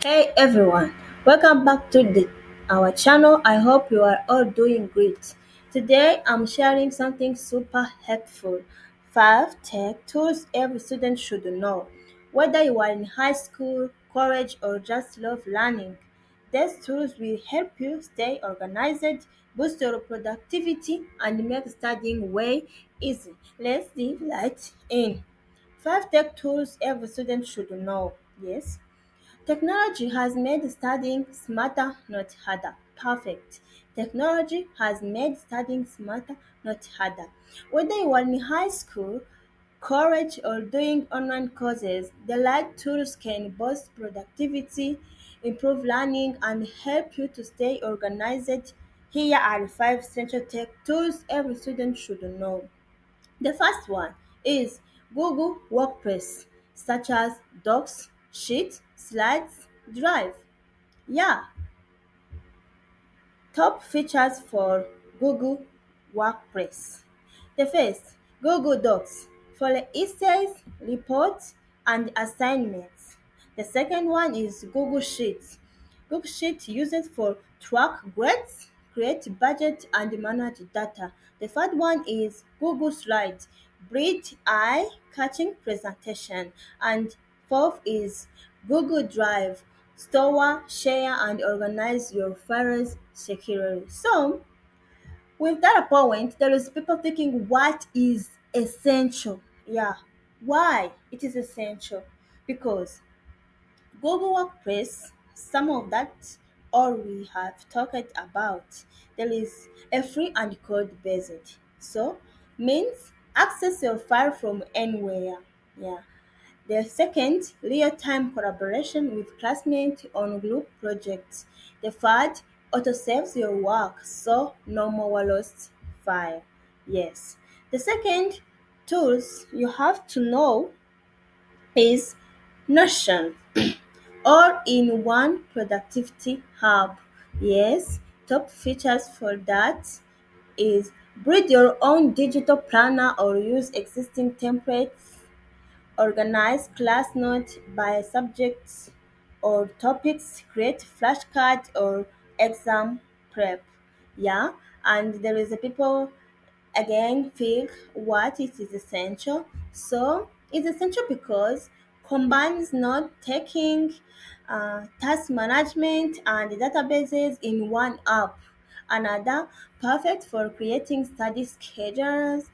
Hey everyone, welcome back to our channel. I hope you are all doing great. Today I'm sharing something super helpful. 5 tech tools every student should know. Whether you are in high school, college, or just love learning, these tools will help you stay organized, boost your productivity, and make studying way easy. Let's dive right in. 5 tech tools every student should know. Yes. Technology has made studying smarter, not harder. Perfect. Technology has made studying smarter, not harder. Whether you are in high school, college, or doing online courses, the right tools can boost productivity, improve learning, and help you to stay organized. Here are 5 essential tech tools every student should know. The first one is Google Workspace, such as Docs, Sheets, Slides, Drive. Yeah, top features for Google Workspace. The first, Google Docs for essays, reports, and assignments. The second one is Google Sheets. Google Sheets uses for track grades, create budget, and manage data. The third one is Google Slides, bridge eye-catching presentation. And fourth is Google Drive, store, share, and organize your files securely. So, with that point, there is people thinking what is essential. Yeah, why it is essential? Because Google Workspace, some of that all we have talked about. There is a free and code based. So means access your file from anywhere. Yeah. The second, real-time collaboration with classmates on group projects. The third, auto-saves your work, so no more lost file. Yes. The second tools you have to know is Notion, all in one productivity hub. Yes, top features for that is build your own digital planner or use existing templates. Organize class notes by subjects or topics, create flashcards or exam prep. Yeah, and there is a people again feel what it is essential. So it's essential because combines note taking, task management, and databases in one app. Another perfect for creating study schedules,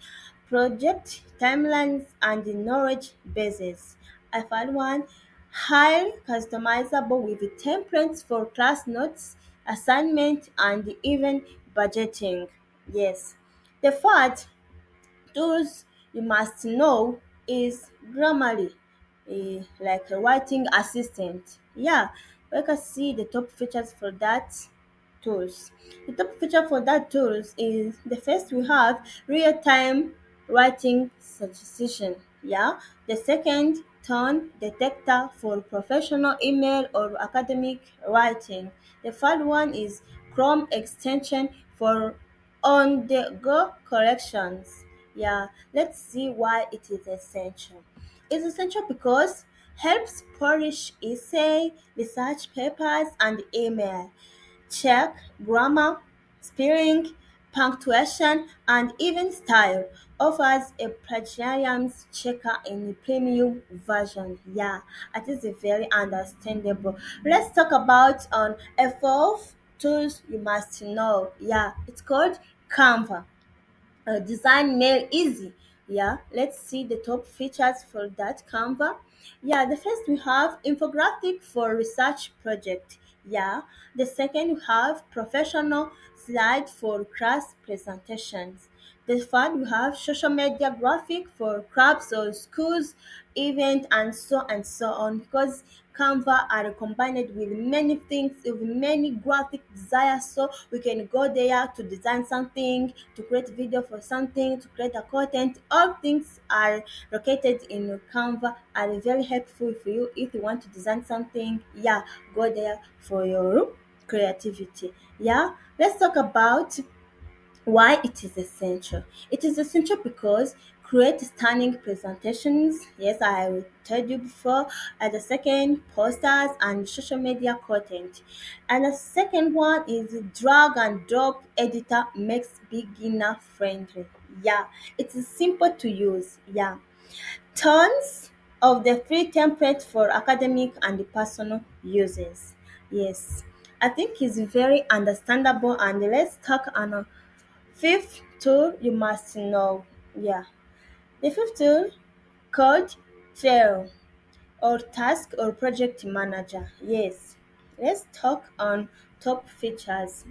project timelines, and knowledge bases. I found one highly customizable with templates for class notes, assignment, and even budgeting. Yes. The third tools you must know is Grammarly, like a writing assistant. Yeah, we can see the top features for that tools. The top feature for that tools is the first we have real-time writing suggestion. Yeah, the second tone detector for professional email or academic writing. The third one is Chrome extension for on-the-go corrections. Yeah, let's see why it is essential. It's essential because helps polish essay, research papers, and email. Check grammar, spelling, punctuation, and even style. Offers a plagiarium's checker in premium version. Yeah, it is very understandable. Let's talk about on a fourth tools you must know. Yeah, it's called Canva. Design mail easy. Yeah, let's see the top features for that Canva. Yeah, the first we have infographic for research project. Yeah, the second we have professional slide for class presentations. The third we have social media graphic for clubs or schools event and so on, because Canva are combined with many things, with many graphic desires. So we can go there to design something, to create video for something, to create a content. All things are located in Canva, are very helpful for you if you want to design something. Yeah, go there for your creativity. Yeah, let's talk about Why it is essential? It is essential because create stunning presentations. Yes, I told you before. And the second, posters and social media content. And the second one is drag and drop editor makes beginner friendly. Yeah, it is simple to use. Yeah, tons of the free template for academic and personal uses. Yes, I think it's very understandable. And let's talk on a fifth tool you must know. Yeah. The fifth tool called Trail or Task or Project Manager. Yes. Let's talk on top features.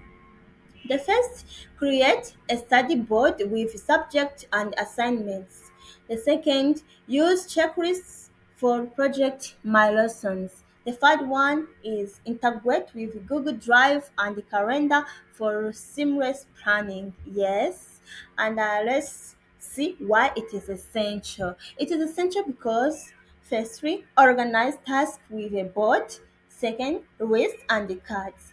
The first, create a study board with subject and assignments. The second, use checklists for project milestones. The third one is integrate with Google Drive and the calendar for seamless planning. Yes, and let's see why it is essential. It is essential because firstly, organize tasks with a board. Second, list and the cards.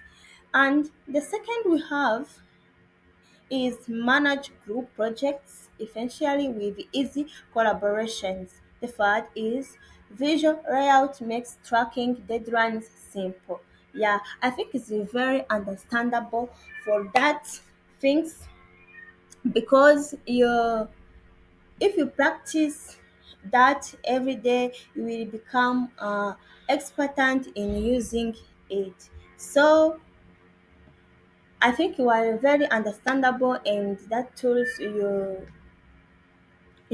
And the second we have is manage group projects essentially with easy collaborations. The third is visual layout makes tracking deadlines simple. Yeah, I think it's very understandable for that things because you if you practice that every day you will become expert in using it. So I think you are very understandable and that tools you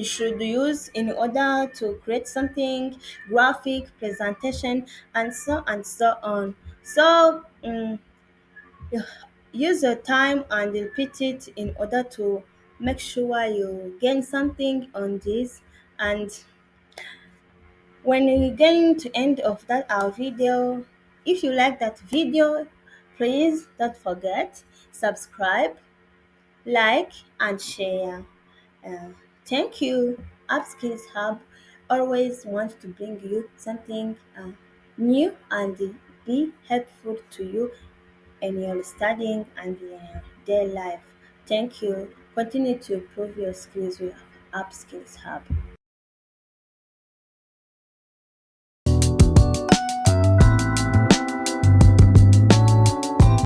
should use in order to create something, graphic, presentation, and so on. So use your time and repeat it in order to make sure you gain something on this. And when we get to end of that our video, if you like that video, please don't forget subscribe, like, and share. Uh, Thank you. Upskills Hub always wants to bring you something new and be helpful to you in your studying and your day life. Thank you. Continue to improve your skills with Upskills Hub.